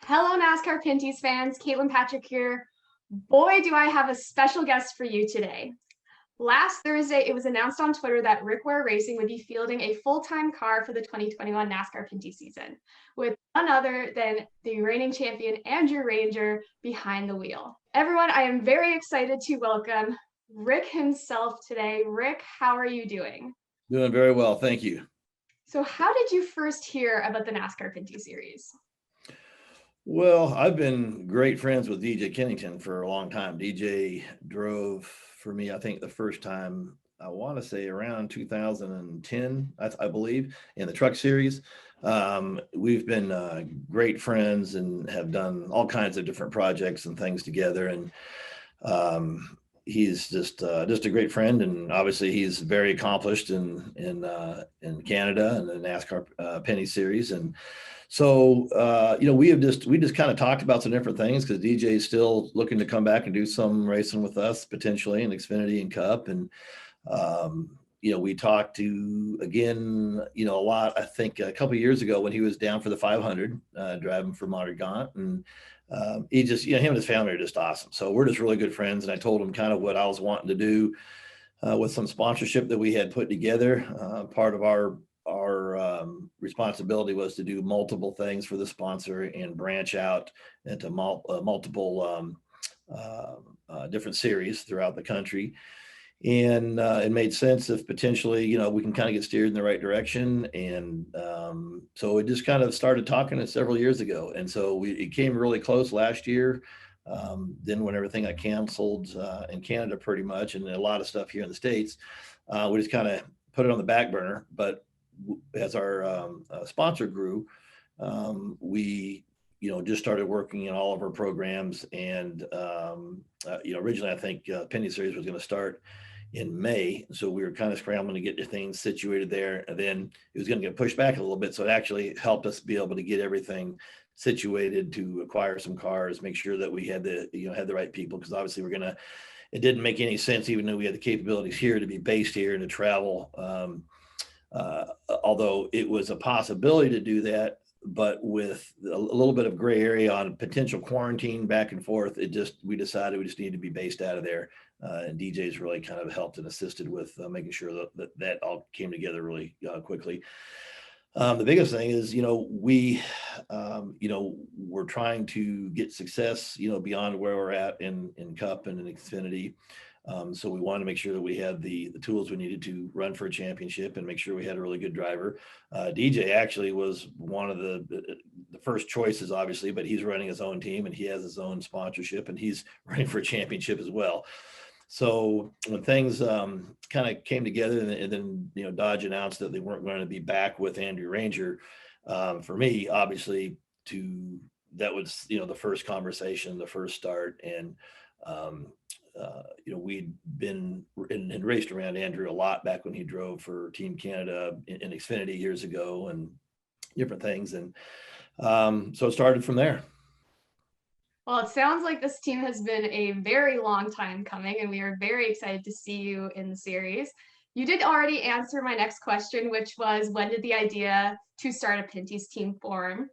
Hello, NASCAR Pinty's fans. Caitlin Patrick here. Boy, do I have a special guest for you today. Last Thursday, it was announced on Twitter that Rick Ware Racing would be fielding a full-time car for the 2021 NASCAR Pinty season, with none other than the reigning champion Andrew Ranger behind the wheel. Everyone, I am very excited to welcome Rick himself today. Rick, how are you doing? Doing very well, thank you. So how did you first hear about the NASCAR Pinty series? Well, I've been great friends with DJ Kennington for a long time. DJ drove for me, I think the first time, I want to say around 2010, I believe, in the truck series. We've been great friends and have done all kinds of different projects and things together. And he's just a great friend, and obviously he's very accomplished in Canada and the NASCAR Penny Series. And so we just kind of talked about some different things because DJ is still looking to come back and do some racing with us potentially in Xfinity and Cup. And we talked to again, a lot. I think a couple of years ago when he was down for the 500, driving for Montergant, and he just, him and his family are just awesome. So we're just really good friends. And I told him kind of what I was wanting to do with some sponsorship that we had put together. Part of our responsibility was to do multiple things for the sponsor and branch out into multiple different series throughout the country. And it made sense if potentially, we can kind of get steered in the right direction. And so it just kind of started talking it several years ago. And so it came really close last year. Then when everything got canceled in Canada pretty much, and a lot of stuff here in the States, we just kind of put it on the back burner. But as our sponsor grew, we just started working in all of our programs. And originally I think Penny Series was going to start in May, so we were kind of scrambling to get things situated there, and then it was going to get pushed back a little bit. So it actually helped us be able to get everything situated to acquire some cars, make sure that we had the right people, because obviously it didn't make any sense, even though we had the capabilities here, to be based here and to travel. Although it was a possibility to do that, but with a little bit of gray area on potential quarantine back and forth, we decided we just needed to be based out of there. And DJ's really kind of helped and assisted with making sure that all came together really quickly. The biggest thing is, we're trying to get success, beyond where we're at in Cup and in Xfinity. So we wanted to make sure that we had the tools we needed to run for a championship and make sure we had a really good driver. DJ actually was one of the first choices, obviously, but he's running his own team and he has his own sponsorship and he's running for a championship as well. So when things kind of came together and then, Dodge announced that they weren't going to be back with Andrew Ranger, for me, obviously, that was, the first conversation, the first start. And, we'd been and raced around Andrew a lot back when he drove for Team Canada in Xfinity years ago and different things. And so it started from there. Well, it sounds like this team has been a very long time coming, and we are very excited to see you in the series. You did already answer my next question, which was, when did the idea to start a Pinty's team form?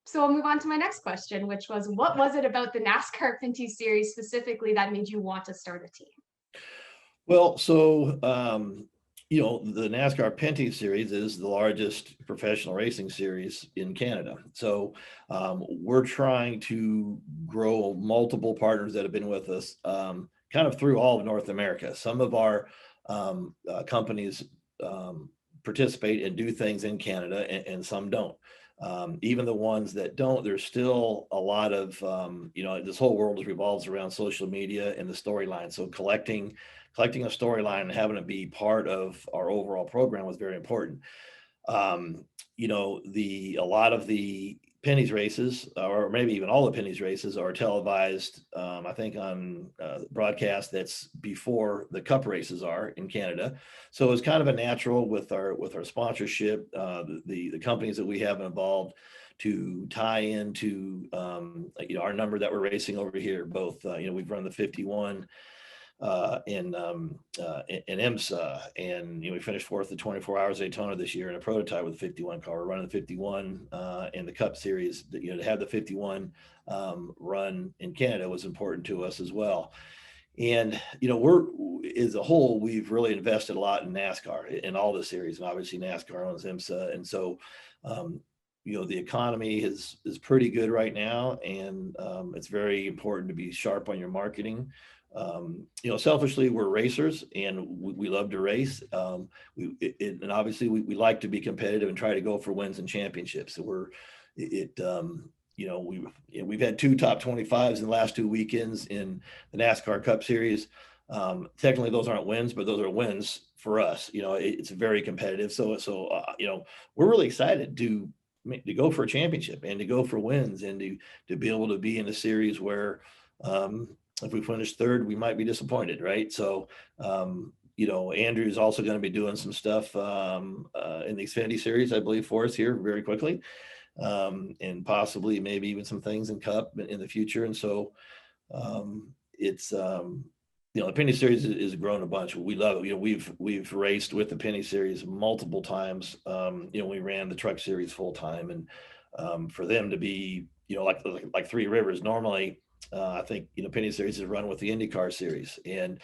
So I'll move on to my next question, which was, what was it about the NASCAR Pinty series specifically that made you want to start a team? Well, so, the NASCAR Pinty series is the largest professional racing series in Canada. So we're trying to grow multiple partners that have been with us kind of through all of North America. Some of our companies participate and do things in Canada and some don't. Even the ones that don't, there's still a lot of, this whole world revolves around social media and the storyline. So collecting a storyline and having it be part of our overall program was very important. A lot of the Penny's races, or maybe even all the Penny's races, are televised, I think on broadcast that's before the Cup races are in Canada. So it's kind of a natural with our sponsorship, the companies that we have involved, to tie into our number that we're racing over here. Both we've run the 51 in IMSA, and we finished fourth at 24 Hours Daytona this year in a prototype with a 51 car. We're running the 51 in the Cup Series. To have the 51 run in Canada was important to us as well. And we're as a whole, we've really invested a lot in NASCAR in all the series, and obviously NASCAR owns IMSA, and so the economy is pretty good right now, and it's very important to be sharp on your marketing. Selfishly, we're racers, and we love to race. And obviously, we like to be competitive and try to go for wins and championships. So we've had 2 top 25s in the last 2 weekends in the NASCAR Cup Series. Technically, those aren't wins, but those are wins for us. It's very competitive. So we're really excited to go for a championship and to go for wins and to be able to be in a series where if we finish third, we might be disappointed, right? So, Andrew's also going to be doing some stuff in the Xfinity Series, I believe, for us here very quickly, and possibly maybe even some things in Cup in the future. And so it's the Pinty Series is grown a bunch. We love it. We've raced with the Pinty Series multiple times. We ran the Truck Series full time, and for them to be like Three Rivers normally. I think Pinty Series is run with the IndyCar Series, and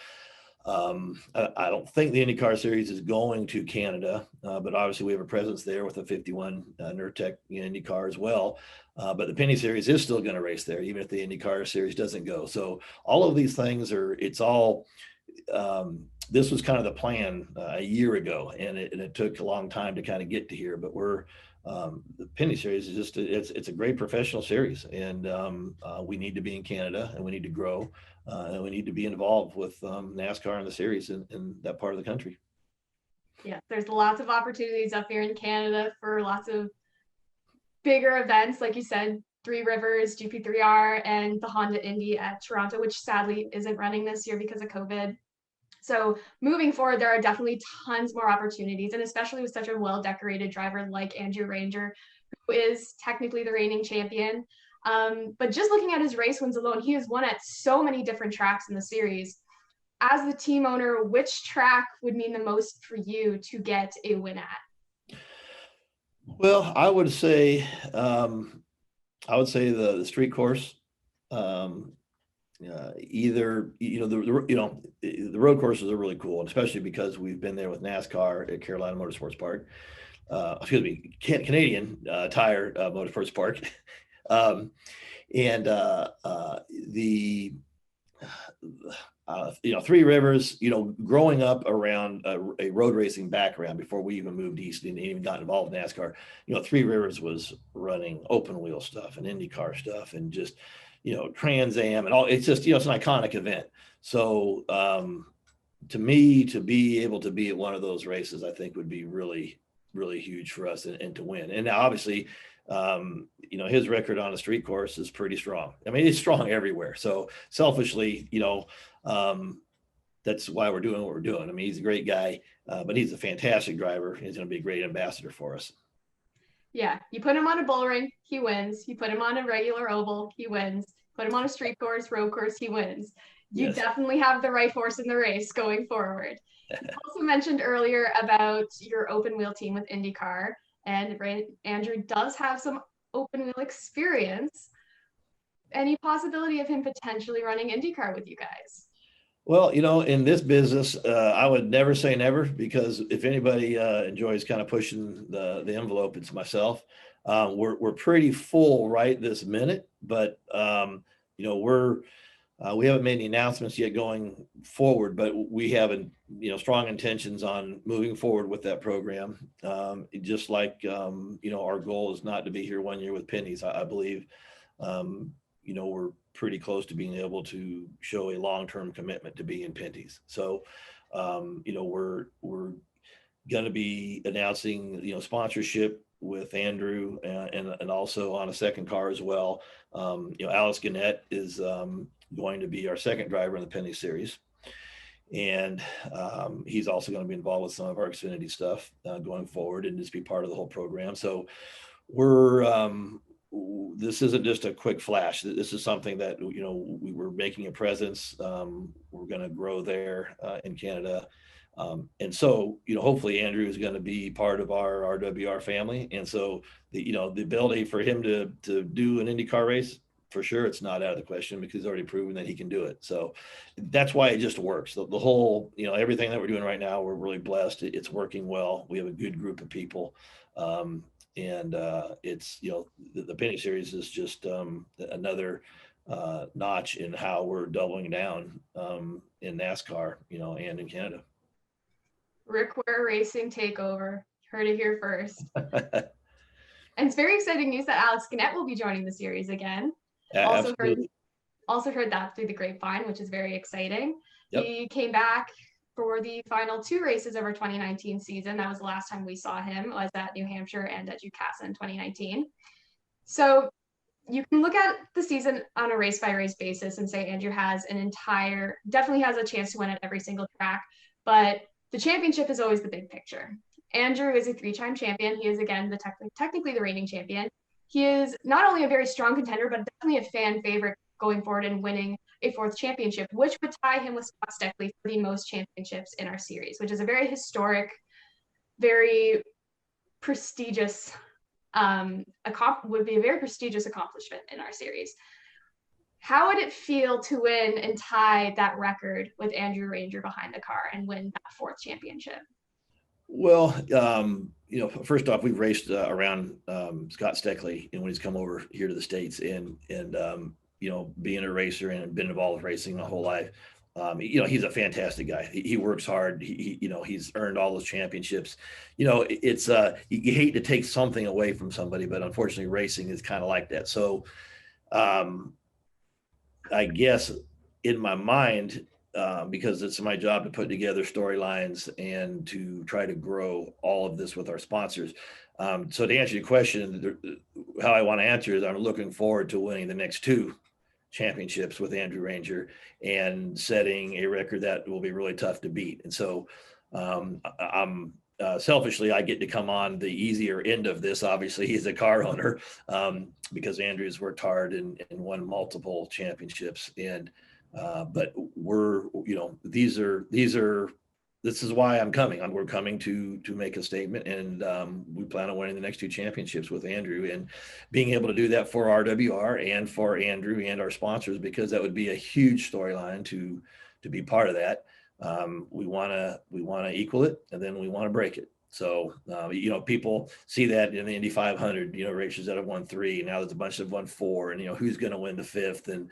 I don't think the IndyCar Series is going to Canada, but obviously we have a presence there with the 51 Nurtec IndyCar as well. But the Pinty Series is still going to race there, even if the IndyCar Series doesn't go. So all of these things this was kind of the plan a year ago, and it took a long time to kind of get to here. But the Pinty Series is just it's a great professional series, and we need to be in Canada, and we need to grow, and we need to be involved with NASCAR in the series in that part of the country. Yeah, there's lots of opportunities up here in Canada for lots of bigger events, like you said, Three Rivers, GP3R, and the Honda Indy at Toronto, which sadly isn't running this year because of COVID. So moving forward, there are definitely tons more opportunities, and especially with such a well-decorated driver like Andrew Ranger, who is technically the reigning champion. But just looking at his race wins alone, he has won at so many different tracks in the series. As the team owner, which track would mean the most for you to get a win at? Well, I would say the street course. Either the road courses are really cool, and especially because we've been there with NASCAR at Carolina Motorsports Park. Canadian Tire Motorsports Park, and Three Rivers. Growing up around a road racing background before we even moved east and even got involved in NASCAR, Three Rivers was running open wheel stuff and IndyCar stuff and just Trans Am and all. It's just it's an iconic event. So to me, to be able to be at one of those races, I think would be really, really huge for us and to win. And now obviously his record on a street course is pretty strong. I mean, it's strong everywhere. So selfishly, that's why we're doing what we're doing. I mean, he's a great guy, but he's a fantastic driver. He's going to be a great ambassador for us. Yeah, you put him on a bull ring, he wins. You put him on a regular oval, he wins. Put him on a street course, road course, he wins. You Yes. Definitely have the right horse in the race going forward. You also mentioned earlier about your open wheel team with IndyCar, and Andrew does have some open wheel experience. Any possibility of him potentially running IndyCar with you guys? Well, in this business, I would never say never, because if anybody enjoys kind of pushing the envelope, it's myself. We're pretty full right this minute, but we haven't made any announcements yet going forward, but we have strong intentions on moving forward with that program. Just like our goal is not to be here 1 year with pennies. I believe we're pretty close to being able to show a long-term commitment to be in Pinty's. So, we're going to be announcing, sponsorship with Andrew and also on a second car as well. Alice Gannett is going to be our second driver in the Pinty Series. And he's also going to be involved with some of our Xfinity stuff going forward and just be part of the whole program. So we're this isn't just a quick flash. This is something that, we were making a presence. We're going to grow there in Canada. And so, hopefully Andrew is going to be part of our RWR family. And so the ability for him to do an IndyCar race, for sure, it's not out of the question, because he's already proven that he can do it. So that's why it just works. The whole, everything that we're doing right now, we're really blessed. It's working well. We have a good group of people. And it's, the Pinty series is just another notch in how we're doubling down in NASCAR, and in Canada. Rick Ware Racing takeover. Heard it here first. And it's very exciting news that Alex Gannett will be joining the series again. Also heard that through the grapevine, which is very exciting. Yep. He came back for the final 2 races of our 2019 season. That was the last time we saw him, was at New Hampshire and at Ducasa in 2019. So you can look at the season on a race by race basis and say Andrew has definitely has a chance to win at every single track, but the championship is always the big picture. Andrew is a 3-time champion. He is, again, technically the reigning champion. He is not only a very strong contender, but definitely a fan favorite going forward and winning a 4th championship, which would tie him with Scott Steckley for the most championships in our series, which is a very historic, very prestigious, would be a very prestigious accomplishment in our series. How would it feel to win and tie that record with Andrew Ranger behind the car and win that 4th championship? Well, first off, we've raced around Scott Steckley, and when he's come over here to the States, and being a racer and been involved with racing my whole life, he's a fantastic guy. He works hard. He's earned all those championships. It's you hate to take something away from somebody, but unfortunately, racing is kind of like that. So, I guess in my mind, because it's my job to put together storylines and to try to grow all of this with our sponsors. So to answer your question, how I want to answer is I'm looking forward to winning the next 2 championships with Andrew Ranger and setting a record that will be really tough to beat. And so I'm selfishly, I get to come on the easier end of this. Obviously, he's a car owner because Andrew's worked hard and won multiple championships. And but this is why I'm coming. We're coming to make a statement, and we plan on winning the next 2 championships with Andrew, and being able to do that for RWR and for Andrew and our sponsors, because that would be a huge storyline to be part of that. We want to equal it, and then we want to break it. So, people see that in the Indy 500, racers that have won 3. Now there's a bunch that have won 4, and, who's going to win the 5th. And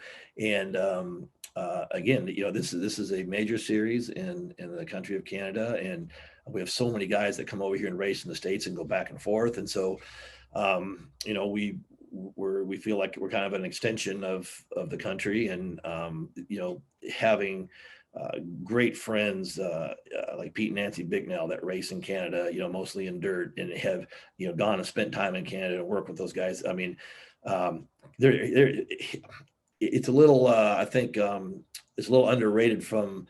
again, this is a major series in the country of Canada. And we have so many guys that come over here and race in the States and go back and forth. And so, we feel like we're kind of an extension of the country, and, having great friends like Pete and Nancy Bicknell that race in Canada, mostly in dirt, and have gone and spent time in Canada and work with those guys. I mean, it's a little I think it's a little underrated. From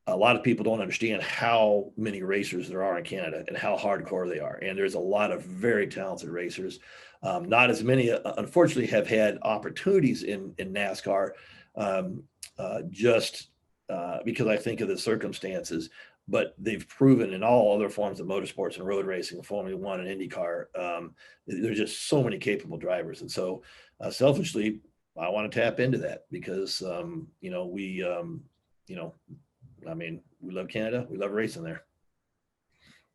a lot of people don't understand how many racers there are in Canada and how hardcore they are. And there's a lot of very talented racers. Not as many, unfortunately, have had opportunities in NASCAR. Because I think of the circumstances, but they've proven in all other forms of motorsports and road racing, Formula One and IndyCar, there's just so many capable drivers. And so selfishly, I want to tap into that because, we love Canada. We love racing there.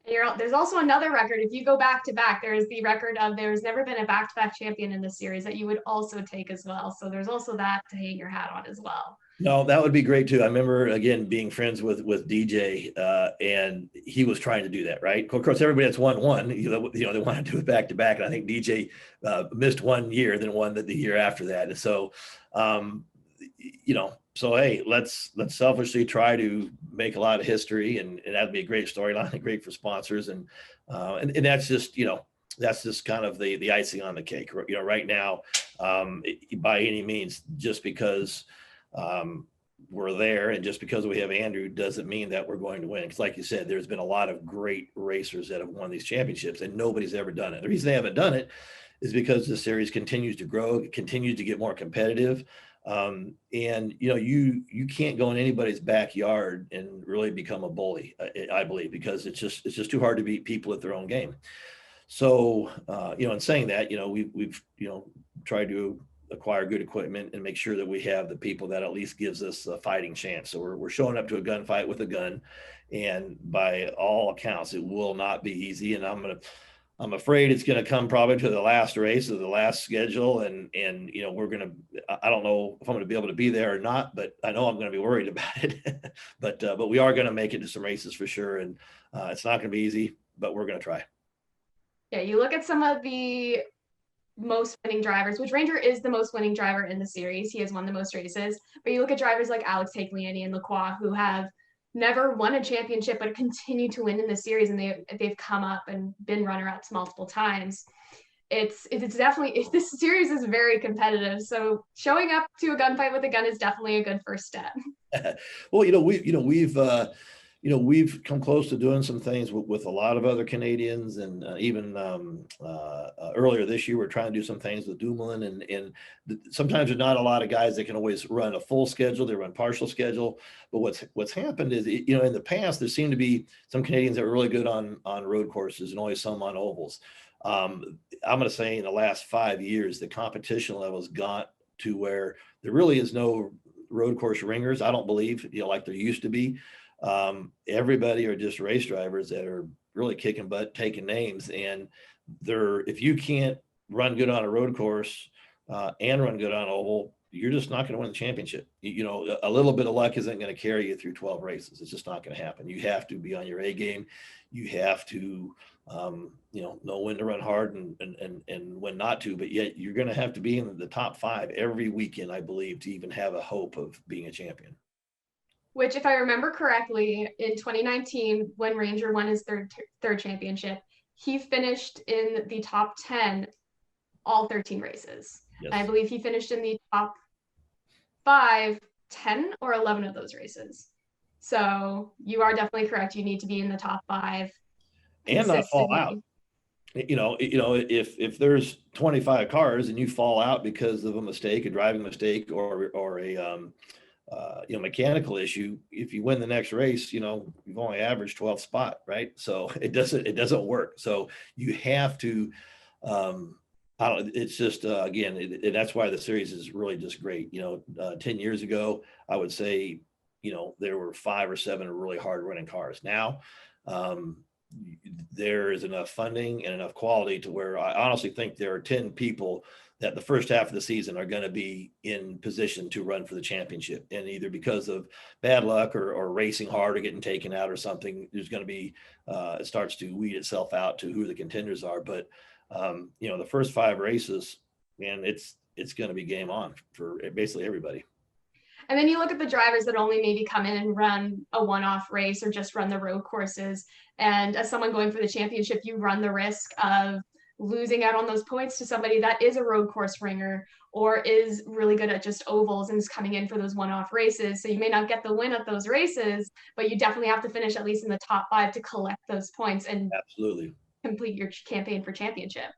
There's also another record. If you go back to back, there's the record of there's never been a back-to-back champion in this series that you would also take as well. So there's also that to hang your hat on as well. No, that would be great too. I remember, again, being friends with DJ, and he was trying to do that, right? Of course, everybody that's won one, they want to do it back to back. And I think DJ missed 1 year, then won the year after that. And so, so hey, let's selfishly try to make a lot of history, and that'd be a great storyline and great for sponsors. And that's just, that's just kind of the icing on the cake, right now, by any means, just because we're there and just because we have Andrew doesn't mean that we're going to win. Because like you said, there's been a lot of great racers that have won these championships and nobody's ever done it. The reason they haven't done it is because the series continues to grow, it continues to get more competitive. And you can't go in anybody's backyard and really become a bully, I believe, because it's just too hard to beat people at their own game. So, in saying that, we've tried to acquire good equipment and make sure that we have the people that at least gives us a fighting chance. So we're showing up to a gunfight with a gun, and by all accounts, it will not be easy. And I'm afraid it's going to come probably to the last race of the last schedule. And I don't know if I'm going to be able to be there or not, but I know I'm going to be worried about it. But we are going to make it to some races for sure. And it's not going to be easy, but we're going to try. Yeah, you look at some of the most winning drivers, which Ranger is the most winning driver in the series. He has won the most races. But you look at drivers like Alex Tagliani and Lacroix, who have never won a championship, but continue to win in the series, and they've come up and been runner-ups multiple times. It's definitely, this series is very competitive. So showing up to a gunfight with a gun is definitely a good first step. Well, we've come close to doing some things with a lot of other Canadians, and even earlier this year, we're trying to do some things with Dumoulin, and sometimes there's not a lot of guys that can always run a full schedule. They run partial schedule. But what's happened is, in the past, there seemed to be some Canadians that were really good on road courses and always some on ovals. I'm going to say in the last 5 years, the competition level has got to where there really is no road course ringers. I don't believe, like there used to be. Everybody are just race drivers that are really kicking butt, taking names, and if you can't run good on a road course and run good on oval, you're just not going to win the championship. A little bit of luck isn't going to carry you through 12 races. It's just not going to happen. You have to be on your A game. You have to know when to run hard and when not to, but yet you're going to have to be in the top 5 every weekend, I believe, to even have a hope of being a champion. Which, if I remember correctly, in 2019, when Ranger won his third championship, he finished in the top 10 all 13 races. Yes. I believe he finished in the top 5, 10 or 11 of those races. So you are definitely correct. You need to be in the top 5 and not fall out. If there's 25 cars and you fall out because of a mistake, a driving mistake, or a mechanical issue, if you win the next race, you've only averaged 12th spot, right? So it doesn't work. So you have to, it's just, again, that's why the series is really just great. 10 years ago, I would say, there were 5 or 7 really hard running cars. Now, there is enough funding and enough quality to where I honestly think there are 10 people that the first half of the season are going to be in position to run for the championship. And either because of bad luck or racing hard or getting taken out or something, there's going to be, it starts to weed itself out to who the contenders are. But, the first 5 races, man, it's going to be game on for basically everybody. And then you look at the drivers that only maybe come in and run a one-off race or just run the road courses. And as someone going for the championship, you run the risk of losing out on those points to somebody that is a road course ringer or is really good at just ovals and is coming in for those one-off races. So you may not get the win at those races, but you definitely have to finish at least in the top 5 to collect those points and absolutely complete your campaign for championship.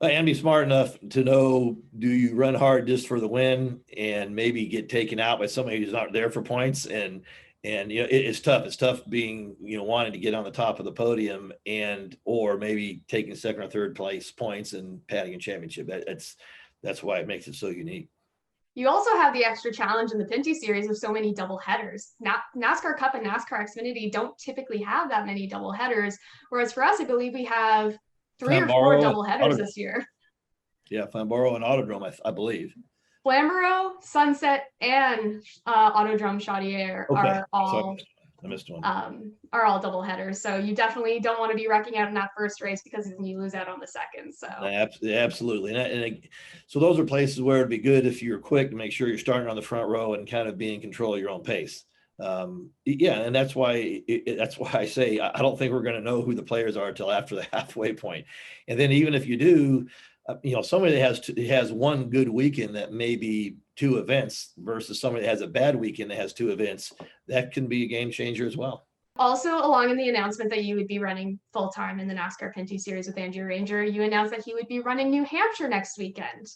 And be smart enough to know, do you run hard just for the win and maybe get taken out by somebody who's not there for points? And it's tough. It's tough being, wanting to get on the top of the podium or maybe taking second or third place points and padding a championship. That's why it makes it so unique. You also have the extra challenge in the Pinty series of so many double headers. Now, NASCAR Cup and NASCAR Xfinity don't typically have that many double headers. Whereas for us, I believe we have 3 or 4 double headers this year. Yeah, Flamborough and Autodrome, I believe. Flamborough, Sunset, and Autodrome Chaudière are all I missed one. Are all double headers. So you definitely don't want to be wrecking out in that first race because then you lose out on the second. So absolutely. So those are places where it'd be good if you're quick to make sure you're starting on the front row and kind of be in control of your own pace. And that's why I say I don't think we're going to know who the players are until after the halfway point. And then even if you do, somebody that has one good weekend that may be 2 events versus somebody that has a bad weekend that has 2 events, that can be a game changer as well. Also, along in the announcement that you would be running full-time in the NASCAR Pinty Series with Andrew Ranger, you announced that he would be running New Hampshire next weekend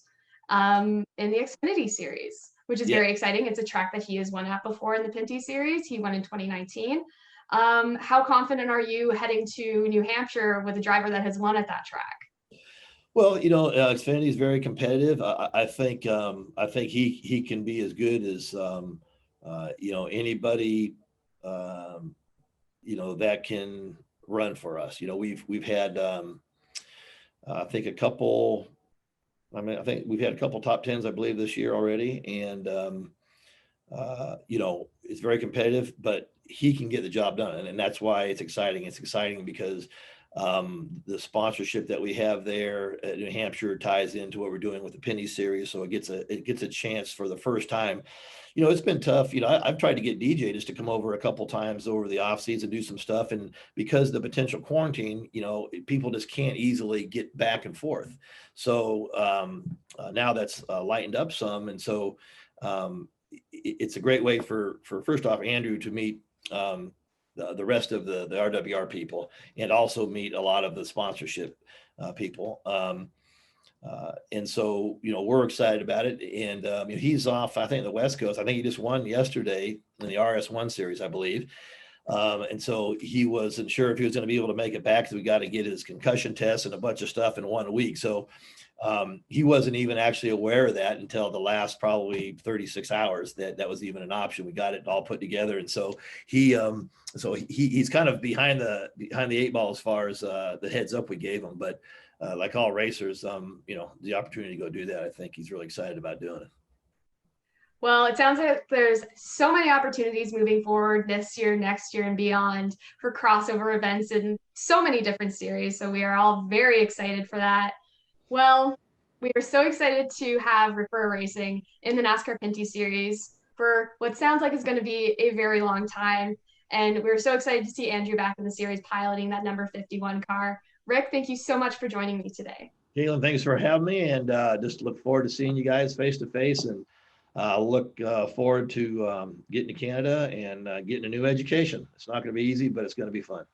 in the Xfinity Series, which is Yeah. very exciting. It's a track that he has won at before in the Pinty Series. He won in 2019. How confident are you heading to New Hampshire with a driver that has won at that track? Well, Xfinity is very competitive. I think he can be as good as anybody that can run for us. We've had I think a couple. I think we've had a couple top tens, I believe, this year already, and it's very competitive, but he can get the job done, and that's why it's exciting. It's exciting because the sponsorship that we have there at New Hampshire ties into what we're doing with the Penny Series, so it gets a chance for the first time. It's been tough. I've tried to get DJ just to come over a couple times over the off season, do some stuff, and because of the potential quarantine, people just can't easily get back and forth. So now that's lightened up some, and so it's a great way for first off Andrew to meet the rest of the RWR people, and also meet a lot of the sponsorship people. And so, we're excited about it. And he's off, I think, the West Coast. I think he just won yesterday in the RS1 series, I believe. And so he wasn't sure if he was going to be able to make it back, because we got to get his concussion test and a bunch of stuff in 1 week. So he wasn't even actually aware of that until the last probably 36 hours that was even an option. We got it all put together, and so he's kind of behind the 8 ball as far as the heads up we gave him. But like all racers, the opportunity to go do that, I think he's really excited about doing it. Well, it sounds like there's so many opportunities moving forward this year, next year, and beyond for crossover events in so many different series. So we are all very excited for that. Well, we are so excited to have Rick Ware Racing in the NASCAR Pinty Series for what sounds like is going to be a very long time. And we're so excited to see Andrew back in the series piloting that number 51 car. Rick, thank you so much for joining me today. Caitlin, thanks for having me, and just look forward to seeing you guys face to face, and look forward to getting to Canada and getting a new education. It's not going to be easy, but it's going to be fun.